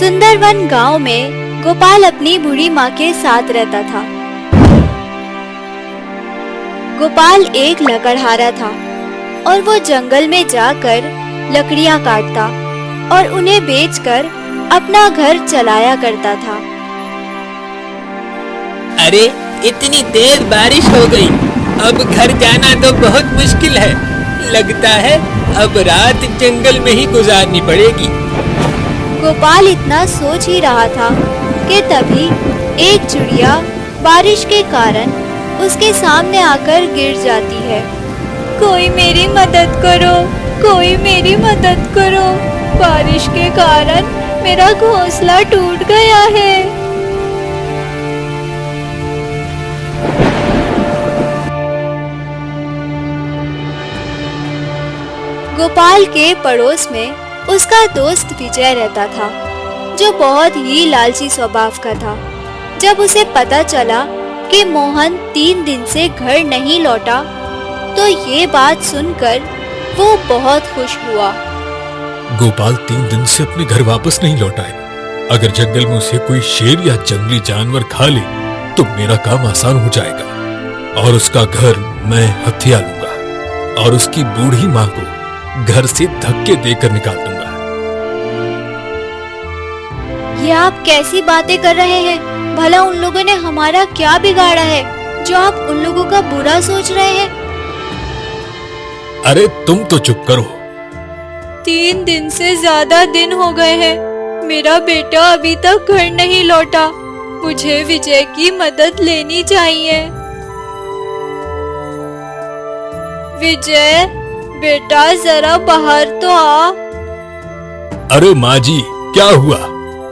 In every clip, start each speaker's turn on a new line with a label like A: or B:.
A: सुंदरवन गांव में गोपाल अपनी बूढ़ी माँ के साथ रहता था। गोपाल एक लकड़हारा था और वो जंगल में जाकर लकड़ियाँ काटता और उन्हें बेचकर अपना घर चलाया करता था।
B: अरे इतनी तेज बारिश हो गई, अब घर जाना तो बहुत मुश्किल है। लगता है अब रात जंगल में ही गुजारनी पड़ेगी।
A: गोपाल इतना सोच ही रहा था कि तभी एक चिड़िया बारिश के कारण उसके सामने आकर गिर जाती है। कोई मेरी मदद करो, कोई मेरी मदद करो, बारिश के कारण मेरा घोंसला टूट गया है। गोपाल के पड़ोस में उसका दोस्त विजय रहता था, जो बहुत ही लालची स्वभाव का था। जब उसे पता चला कि मोहन 3 दिन से घर नहीं लौटा, तो ये बात सुनकर वो बहुत खुश हुआ।
C: गोपाल 3 दिन से अपने घर वापस नहीं लौटा है। अगर जंगल में उसे कोई शेर या जंगली जानवर खा ले तो मेरा काम आसान हो जाएगा और उसका घर मैं हथिया लूंगा और उसकी बूढ़ी माँ को घर से धक्के देकर निकाल दूंगा।
A: ये आप कैसी बातें कर रहे हैं? भला उन लोगों ने हमारा क्या बिगाड़ा है जो आप उन लोगों का बुरा सोच रहे हैं?
C: अरे तुम तो चुप करो।
A: 3 दिन से ज्यादा दिन हो गए हैं, मेरा बेटा अभी तक घर नहीं लौटा। मुझे विजय की मदद लेनी चाहिए। विजय बेटा, जरा बाहर तो आ।
C: अरे माँ जी, क्या हुआ?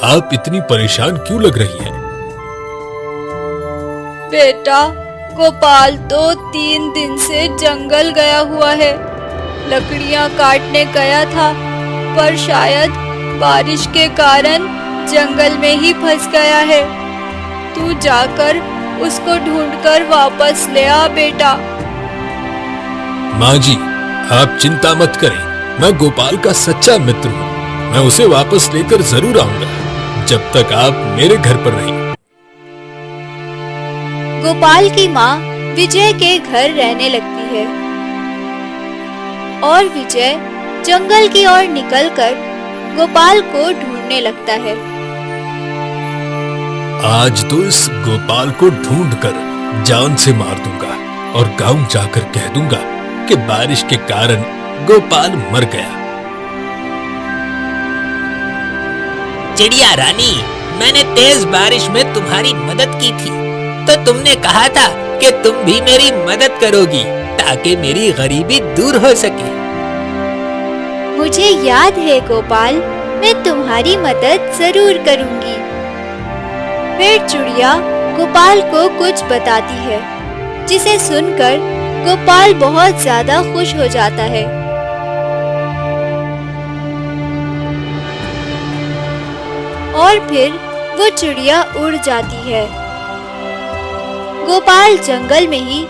C: आप इतनी परेशान क्यों लग रही हैं?
A: बेटा, गोपाल तो 3 दिन से जंगल गया हुआ है। लकड़ियाँ काटने गया था, पर शायद बारिश के कारण जंगल में ही फंस गया है। तू जाकर उसको ढूंढकर वापस ले आ बेटा।
C: माँ जी, आप चिंता मत करें, मैं गोपाल का सच्चा मित्र हूँ। मैं उसे वापस लेकर जरूर आऊंगा, जब तक आप मेरे घर पर रहें।
A: गोपाल की माँ विजय के घर रहने लगती है और विजय जंगल की ओर निकलकर गोपाल को ढूंढने लगता है।
C: आज तो इस गोपाल को ढूंढकर जान से मार दूंगा और गांव जाकर कह दूंगा कि बारिश के कारण गोपाल मर गया।
B: चिड़िया रानी, मैंने तेज बारिश में तुम्हारी मदद की थी, तो तुमने कहा था कि तुम भी मेरी मदद करोगी ताकि मेरी गरीबी दूर हो सके।
A: मुझे याद है गोपाल, मैं तुम्हारी मदद जरूर करूंगी। फिर चिड़िया गोपाल को कुछ बताती है, जिसे सुनकर गोपाल बहुत ज्यादा खुश हो जाता है। और फिर वो चिड़िया उड़ जाती है। गोपाल जंगल में ही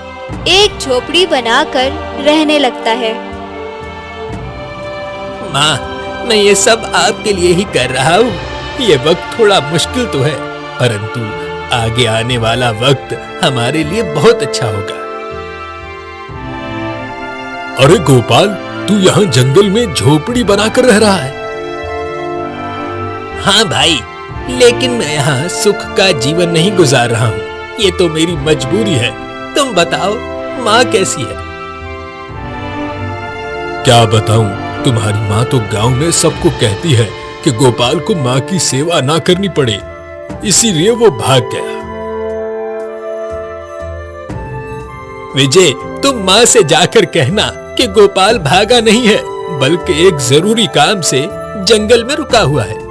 A: एक झोपड़ी बनाकर रहने लगता है।
B: माँ, मैं ये सब आपके लिए ही कर रहा हूँ। ये वक्त थोड़ा मुश्किल तो है, परंतु आगे आने वाला वक्त हमारे लिए बहुत अच्छा होगा।
C: अरे गोपाल, तू यहाँ जंगल में झोपड़ी बनाकर रह रहा है?
B: हाँ भाई, लेकिन मैं यहाँ सुख का जीवन नहीं गुजार रहा हूँ। ये तो मेरी मजबूरी है। तुम बताओ, माँ कैसी है?
C: क्या बताऊं, तुम्हारी माँ तो गांव में सबको कहती है कि गोपाल को माँ की सेवा ना करनी पड़े, इसीलिए वो भाग गया।
B: विजय, तुम माँ से जाकर कहना कि गोपाल भागा नहीं है, बल्कि एक जरूरी काम से जंगल में रुका हुआ है।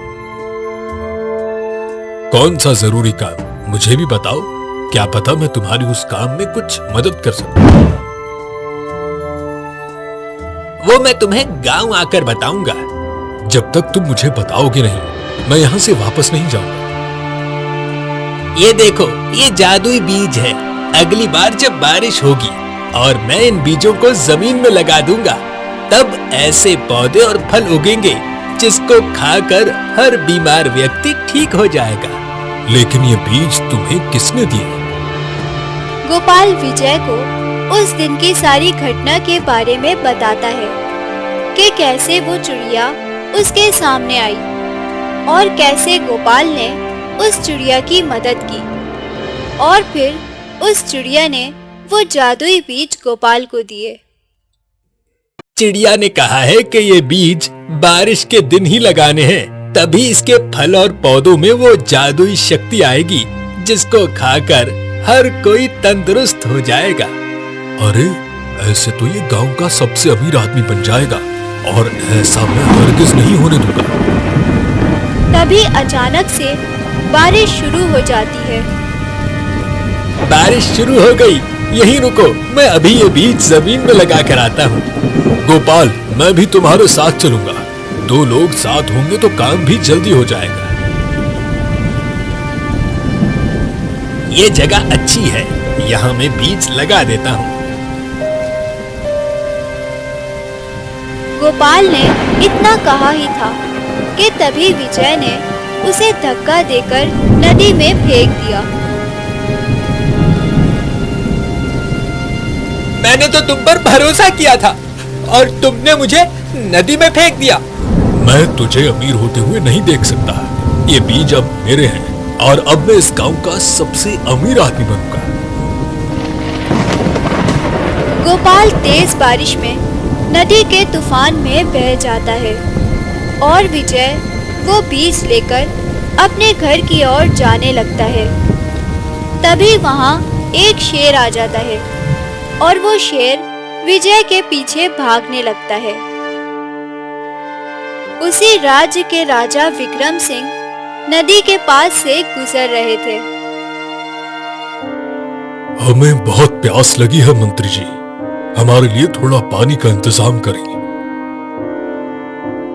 C: कौन सा जरूरी काम? मुझे भी बताओ, क्या पता मैं तुम्हारी उस काम में कुछ मदद कर सकूं।
B: वो मैं तुम्हें गांव आकर बताऊंगा।
C: जब तक तुम मुझे बताओगे नहीं, मैं यहाँ से वापस नहीं जाऊंगा।
B: ये देखो, ये जादुई बीज है। अगली बार जब बारिश होगी और मैं इन बीजों को जमीन में लगा दूंगा, तब ऐसे पौधे और फल उगेंगे जिसको खाकर हर बीमार व्यक्ति ठीक हो जाएगा।
C: लेकिन ये बीज तुम्हें किसने दिए?
A: गोपाल विजय को उस दिन की सारी घटना के बारे में बताता है कि कैसे वो चिड़िया उसके सामने आई और कैसे गोपाल ने उस चिड़िया की मदद की और फिर उस चिड़िया ने वो जादुई बीज गोपाल को दिए।
B: चिड़िया ने कहा है कि ये बीज बारिश के दिन ही लगाने हैं, तभी इसके फल और पौधों में वो जादुई शक्ति आएगी जिसको खाकर हर कोई तंदुरुस्त हो जाएगा।
C: अरे ऐसे तो ये गांव का सबसे अमीर आदमी बन जाएगा और ऐसा मैं हरगिज नहीं होने दूंगा।
A: तभी अचानक से बारिश शुरू हो जाती है।
B: बारिश शुरू हो गई, यहीं रुको, मैं अभी ये बीज जमीन में लगा कर आता हूँ।
C: गोपाल, मैं भी तुम्हारे साथ चलूंगा। 2 लोग साथ होंगे तो काम भी जल्दी हो जाएगा।
B: ये जगह अच्छी है, यहाँ मैं बीज लगा देता हूँ।
A: गोपाल ने इतना कहा ही था कि तभी विजय ने उसे धक्का देकर नदी में फेंक दिया।
B: मैंने तो तुम पर भरोसा किया था और तुमने मुझे नदी में फेंक दिया।
C: मैं तुझे अमीर होते हुए नहीं देख सकता। ये बीज अब मेरे हैं और अब मैं इस गांव का सबसे अमीर आदमी बनूंगा।
A: गोपाल तेज बारिश में नदी के तूफान में बह जाता है और विजय वो बीज लेकर अपने घर की ओर जाने लगता है। तभी वहां एक शेर आ जाता है और वो शेर विजय के पीछे भागने लगता है। उसी राज्य के राजा विक्रम सिंह नदी के पास से गुजर रहे थे।
C: हमें बहुत प्यास लगी है मंत्री जी, हमारे लिए थोड़ा पानी का इंतजाम करें।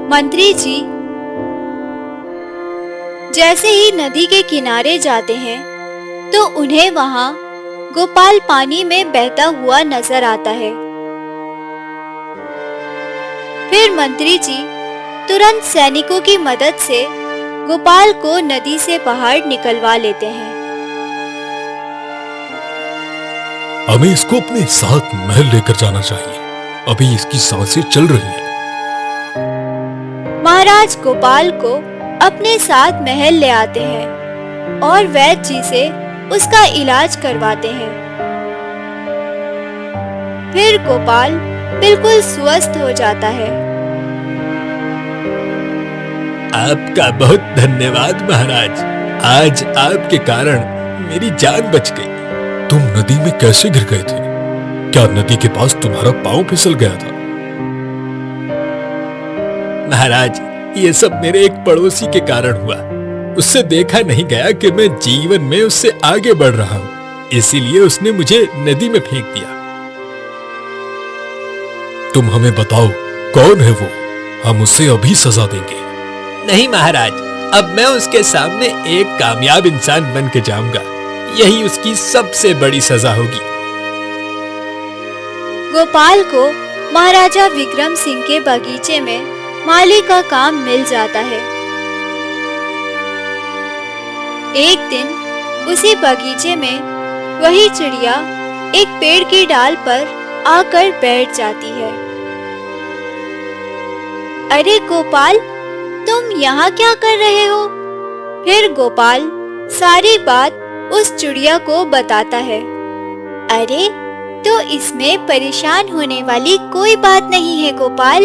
A: मंत्री जी जैसे ही नदी के किनारे जाते हैं तो उन्हें वहां गोपाल पानी में बहता हुआ नजर आता है। फिर मंत्री जी तुरंत सैनिकों की मदद से गोपाल को नदी से बाहर निकलवा लेते हैं।
C: हमें इसको अपने साथ महल लेकर जाना चाहिए, अभी इसकी सांसें चल रही हैं।
A: महाराज गोपाल को अपने साथ महल ले आते हैं और वैद्य जी से उसका इलाज करवाते हैं। फिर गोपाल बिल्कुल स्वस्थ हो जाता है।
B: आपका बहुत धन्यवाद महाराज, आज आपके कारण मेरी जान बच गई।
C: तुम नदी में कैसे गिर गए थे? क्या नदी के पास तुम्हारा पांव फिसल गया था?
B: महाराज, ये सब मेरे एक पड़ोसी के कारण हुआ। उससे देखा नहीं गया कि मैं जीवन में उससे आगे बढ़ रहा हूँ, इसीलिए उसने मुझे नदी में फेंक दिया।
C: तुम हमें बताओ कौन है वो, हम उसे अभी सजा देंगे।
B: नहीं महाराज, अब मैं उसके सामने एक कामयाब इंसान बन के जाऊंगा, यही उसकी सबसे बड़ी सजा होगी।
A: गोपाल को महाराजा विक्रम सिंह के बगीचे में माली का काम मिल जाता है। एक दिन उसी बगीचे में वही चिड़िया एक पेड़ की डाल पर आकर बैठ जाती है। अरे गोपाल, तुम यहाँ क्या कर रहे हो? फिर गोपाल सारी बात उस चिड़िया को बताता है। अरे तो इसमें परेशान होने वाली कोई बात नहीं है गोपाल,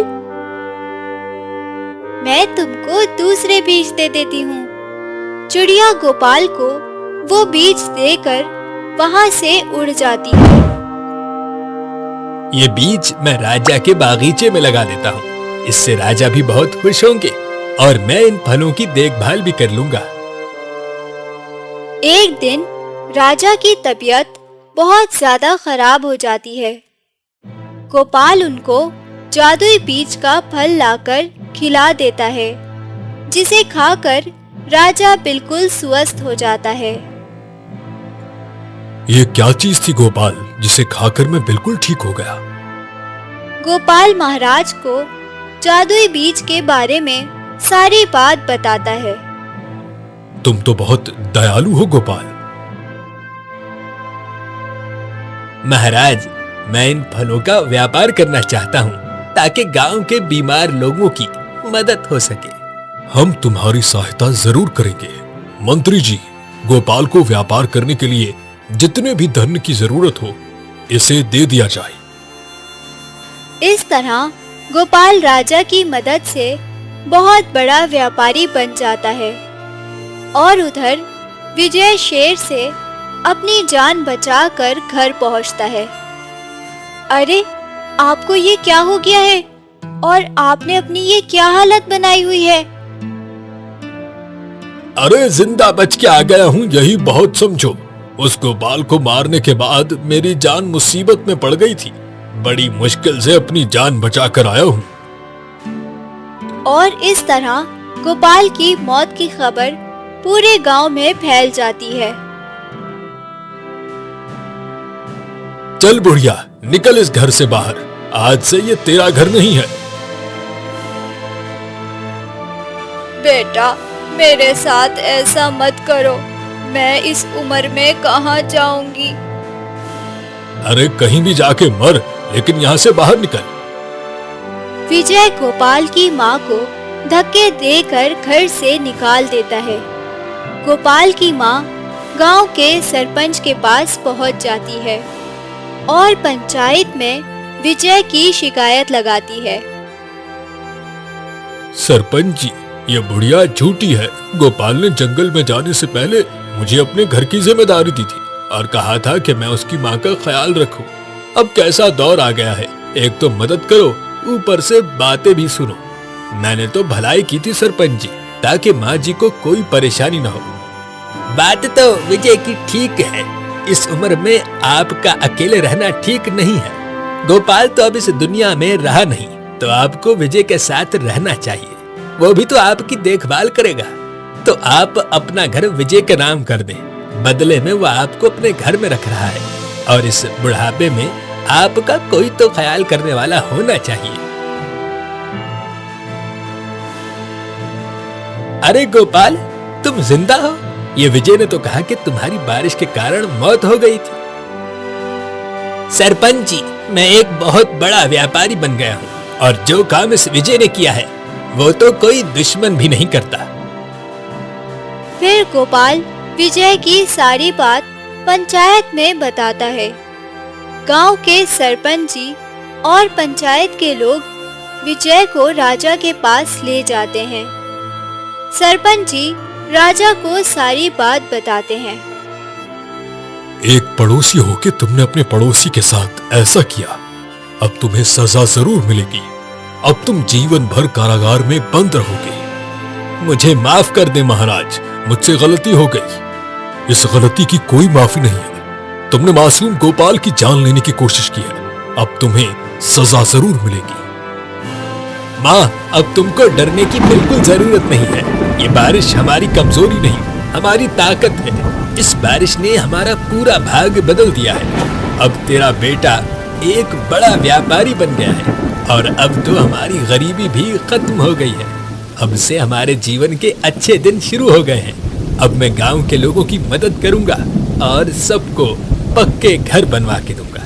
A: मैं तुमको दूसरे बीज दे देती हूँ। चिड़िया गोपाल को वो बीज देकर वहां से उड़ जाती है।
B: ये बीज मैं राजा के बागीचे में लगा देता हूँ, इससे राजा भी बहुत खुश होंगे और मैं इन फलों की देखभाल भी कर लूंगा।
A: एक दिन राजा की तबीयत बहुत ज्यादा खराब हो जाती है। गोपाल उनको जादुई बीज का फल लाकर खिला देता है, जिसे खाकर राजा बिल्कुल स्वस्थ हो जाता है।
C: ये क्या चीज थी गोपाल, जिसे खाकर मैं बिल्कुल ठीक हो गया?
A: गोपाल महाराज को जादुई बीज के बारे में सारी बात बताता है।
C: तुम तो बहुत दयालु हो गोपाल।
B: महाराज, मैं इन फलों का व्यापार करना चाहता हूँ ताकि गांव के बीमार लोगों की मदद हो सके।
C: हम तुम्हारी सहायता जरूर करेंगे। मंत्री जी, गोपाल को व्यापार करने के लिए जितने भी धन की जरूरत हो इसे दे दिया जाए।
A: इस तरह गोपाल राजा की मदद से बहुत बड़ा व्यापारी बन जाता है और उधर विजय शेर से अपनी जान बचाकर घर पहुंचता है। अरे, आपको ये क्या हो गया है और आपने अपनी ये क्या हालत बनाई हुई है?
C: अरे, जिंदा बच के आ गया हूँ, यही बहुत समझो। उस गोपाल को मारने के बाद मेरी जान मुसीबत में पड़ गई थी। बड़ी मुश्किल से अपनी जान बचाकर आया हूँ।
A: और इस तरह गोपाल की मौत की खबर पूरे गांव में फैल जाती है।
C: चल बुढ़िया, निकल इस घर से बाहर। आज से ये तेरा घर नहीं है।
A: बेटा, मेरे साथ ऐसा मत करो। मैं इस उम्र में कहाँ जाऊंगी?
C: अरे, कहीं भी जाके मर, लेकिन यहाँ से बाहर निकल।
A: विजय गोपाल की माँ को धक्के देकर घर से निकाल देता है। गोपाल की माँ गांव के सरपंच के पास पहुंच जाती है और पंचायत में विजय की शिकायत लगाती है।
C: सरपंच जी, ये बुढ़िया झूठी है। गोपाल ने जंगल में जाने से पहले मुझे अपने घर की जिम्मेदारी दी थी और कहा था कि मैं उसकी माँ का ख्याल रखूं। अब कैसा दौर आ गया है, एक तो मदद करो, ऊपर से बातें भी सुनो। मैंने तो भलाई की थी सरपंच जी, ताकि माँ जी को कोई परेशानी न हो।
B: बात तो विजय की ठीक है। इस उम्र में आपका अकेले रहना ठीक नहीं है। गोपाल तो अब इस दुनिया में रहा नहीं, तो आपको विजय के साथ रहना चाहिए। वो भी तो आपकी देखभाल करेगा। तो आप अपना घर विजय के नाम कर दें। बदले में वो आपको अपने घर में रख रहा है और इस बुढ़ापे में आपका कोई तो ख्याल करने वाला होना चाहिए। अरे गोपाल, तुम जिंदा हो? ये विजय ने तो कहा कि तुम्हारी बारिश के कारण मौत हो गई थी। सरपंच जी, मैं एक बहुत बड़ा व्यापारी बन गया हूँ और जो काम इस विजय ने किया है वो तो कोई दुश्मन भी नहीं करता।
A: फिर गोपाल विजय की सारी बात पंचायत में बताता है। गांव के सरपंच जी और पंचायत के लोग विजय को राजा के पास ले जाते हैं। सरपंच जी राजा को सारी बात बताते हैं।
C: एक पड़ोसी होके तुमने अपने पड़ोसी के साथ ऐसा किया, अब तुम्हें सजा जरूर मिलेगी। अब तुम जीवन भर कारागार में बंद रहोगे।
B: मुझे माफ कर दे महाराज,
C: मुझसे गलती हो गई। इस गलती की कोई माफी नहीं है। तुमने मासूम गोपाल की जान लेने की कोशिश की है, अब तुम्हें सजा जरूर मिलेगी।
B: माँ, अब तुमको डरने की बिल्कुल जरूरत नहीं है। ये बारिश हमारी कमजोरी नहीं, हमारी ताकत है। इस बारिश ने हमारा पूरा भाग्य बदल दिया है। अब तेरा बेटा एक बड़ा व्यापारी बन गया है और अब तो हमारी गरीबी भी खत्म हो गई है। अब से हमारे जीवन के अच्छे दिन शुरू हो गए हैं। अब मैं गांव के लोगों की मदद करूंगा और सबको पक्के घर बनवा के दूंगा।